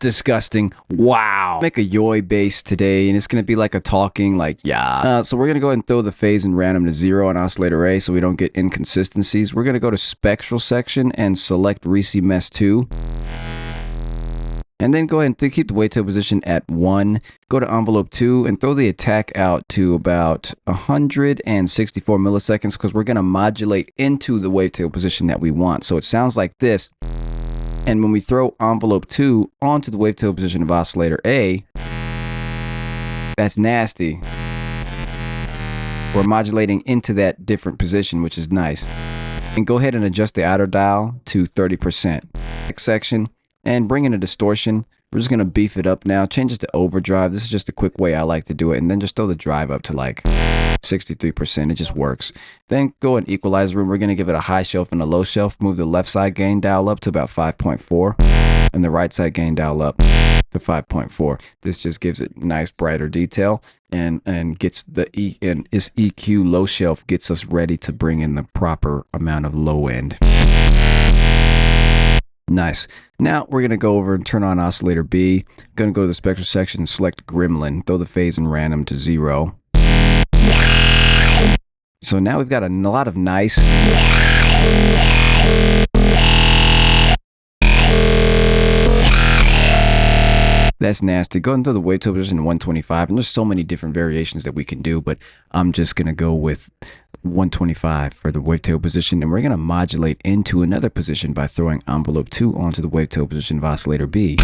disgusting. Wow. Make a yoy bass today, and it's going to be like a talking, like, yeah. So we're going to go ahead and throw the phase and random to 0 on oscillator A so we don't get inconsistencies. We're going to go to spectral section and select Reesey Mesh 2. And then go ahead and keep the wavetail position at 1. Go to envelope 2 and throw the attack out to about 164 milliseconds because we're going to modulate into the wavetail position that we want. So it sounds like this. And when we throw envelope 2 onto the wavetail position of oscillator A, that's nasty. We're modulating into that different position, which is nice. And go ahead and adjust the outer dial to 30%. Next section. And bring in a distortion. We're just going to beef it up now. Change it to overdrive. This is just a quick way I like to do it. And then just throw the drive up to like 63%. It just works. Then go in equalizer room. We're going to give it a high shelf and a low shelf. Move the left side gain dial up to about 5.4. And the right side gain dial up to 5.4. This just gives it nice brighter detail. And gets the its EQ low shelf gets us ready to bring in the proper amount of low end. Nice. Now we're going to go over and turn on oscillator B. Going to go to the spectral section and select Gremlin. Throw the phase and random to 0. So now we've got a lot of nice. That's nasty. Go into the wavetail position in 125. And there's so many different variations that we can do, but I'm just going to go with 125 for the wavetail position. And we're going to modulate into another position by throwing envelope 2 onto the wavetail position of oscillator B.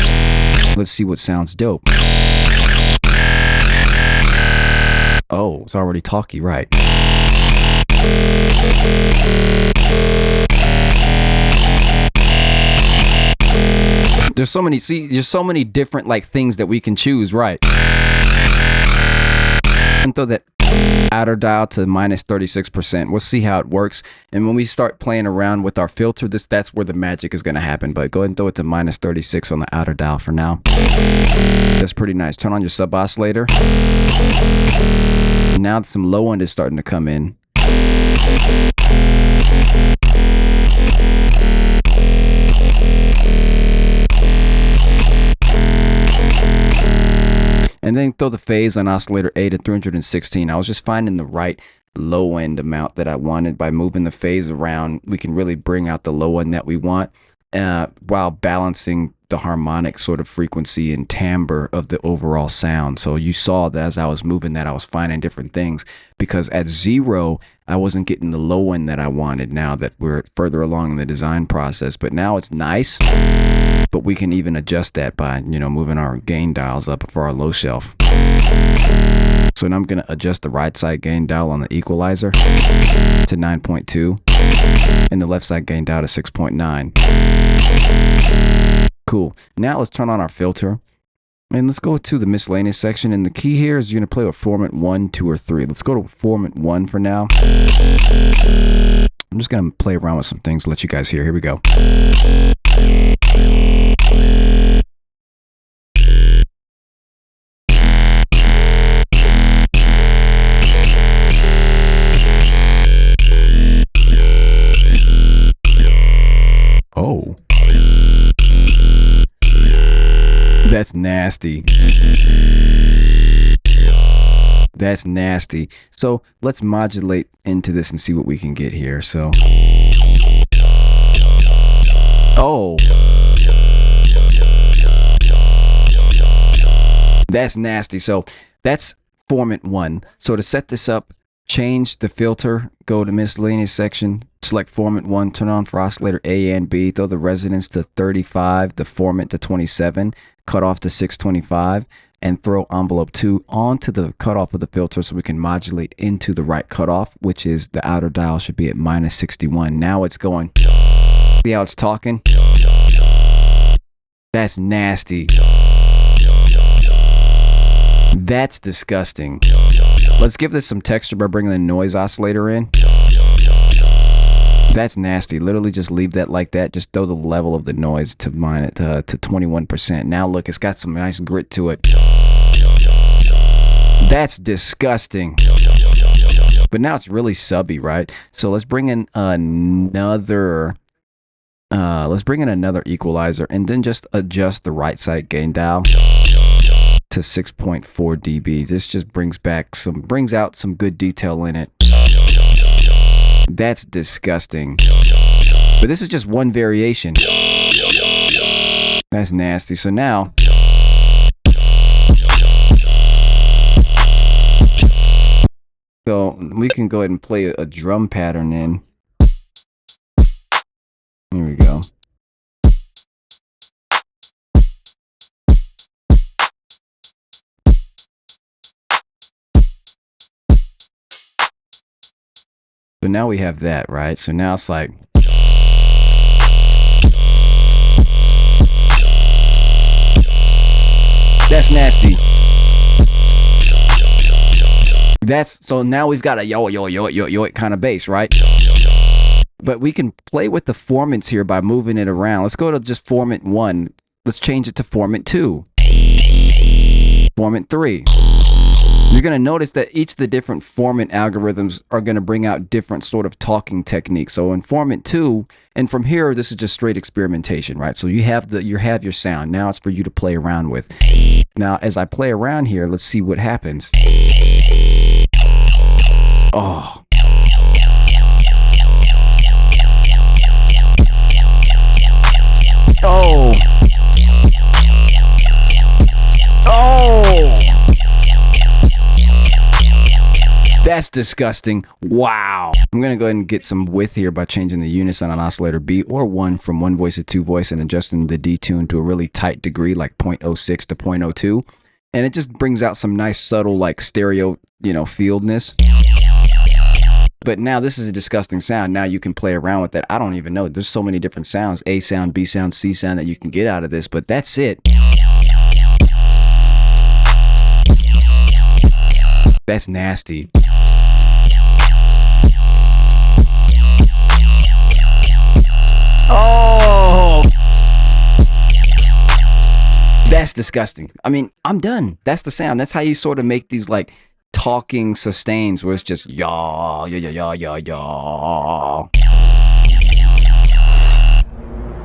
Let's see what sounds dope. Oh, it's already talky, right? There's so many, there's so many different like things that we can choose, right? And throw that outer dial to minus 36%. We'll see how it works. And when we start playing around with our filter, that's where the magic is going to happen. But go ahead and throw it to minus 36 on the outer dial for now. That's pretty nice. Turn on your sub oscillator. Now some low end is starting to come in. And then throw the phase on oscillator A to 316. I was just finding the right low end amount that I wanted. By moving the phase around, we can really bring out the low end that we want while balancing the harmonic sort of frequency and timbre of the overall sound. So you saw that as I was moving that, I was finding different things because at 0, I wasn't getting the low end that I wanted now that we're further along in the design process. But now it's nice, but we can even adjust that by, moving our gain dials up for our low shelf. So now I'm going to adjust the right side gain dial on the equalizer to 9.2 and the left side gain dial to 6.9. Cool. Now let's turn on our filter. And let's go to the miscellaneous section. And the key here is you're going to play with formant 1, 2, or 3. Let's go to formant 1 for now. I'm just going to play around with some things to let you guys hear. Here we go. Oh. That's nasty. That's nasty. So let's modulate into this and see what we can get here. So, oh, that's nasty. So that's formant 1. So to set this up, change the filter, go to miscellaneous section, select formant 1, turn on for oscillator A and B, throw the resonance to 35, the formant to 27, cut off to 625, and throw envelope 2 onto the cutoff of the filter so we can modulate into the right cutoff, which is the outer dial should be at minus 61. Now it's going. See how it's talking? That's nasty. That's disgusting. Let's give this some texture by bringing the noise oscillator in. That's nasty. Literally just leave that like that. Just throw the level of the noise to 21%. Now look, it's got some nice grit to it. That's disgusting. But now it's really subby, right? So let's bring in another Let's bring in another equalizer and then just adjust the right side gain dial to 6.4 dB. This just brings out some good detail in it. That's disgusting. But this is just one variation. That's nasty. So now we can go ahead and play a drum pattern in. Here we go. So now we have that, right? So now it's like, that's nasty. So now we've got a yo kind of bass, right? But we can play with the formants here by moving it around. Let's go to just formant 1. Let's change it to formant 2. Formant 3. You're going to notice that each of the different formant algorithms are going to bring out different sort of talking techniques. So in formant 2, and from here, this is just straight experimentation, right? So you have your sound. Now it's for you to play around with. Now, as I play around here, let's see what happens. Oh. Oh. Oh. That's disgusting. Wow. I'm going to go ahead and get some width here by changing the unison on oscillator B or 1 from 1 voice to 2 voice and adjusting the detune to a really tight degree like 0.06 to 0.02. And it just brings out some nice subtle like stereo, fieldness. But now this is a disgusting sound. Now you can play around with that. I don't even know. There's so many different sounds. A sound, B sound, C sound that you can get out of this. But that's it. That's nasty. Oh! That's disgusting. I mean, I'm done. That's the sound. That's how you sort of make these like talking sustains where it's just yaw, yaw, yaw, yaw, yaw.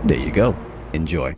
There you go. Enjoy.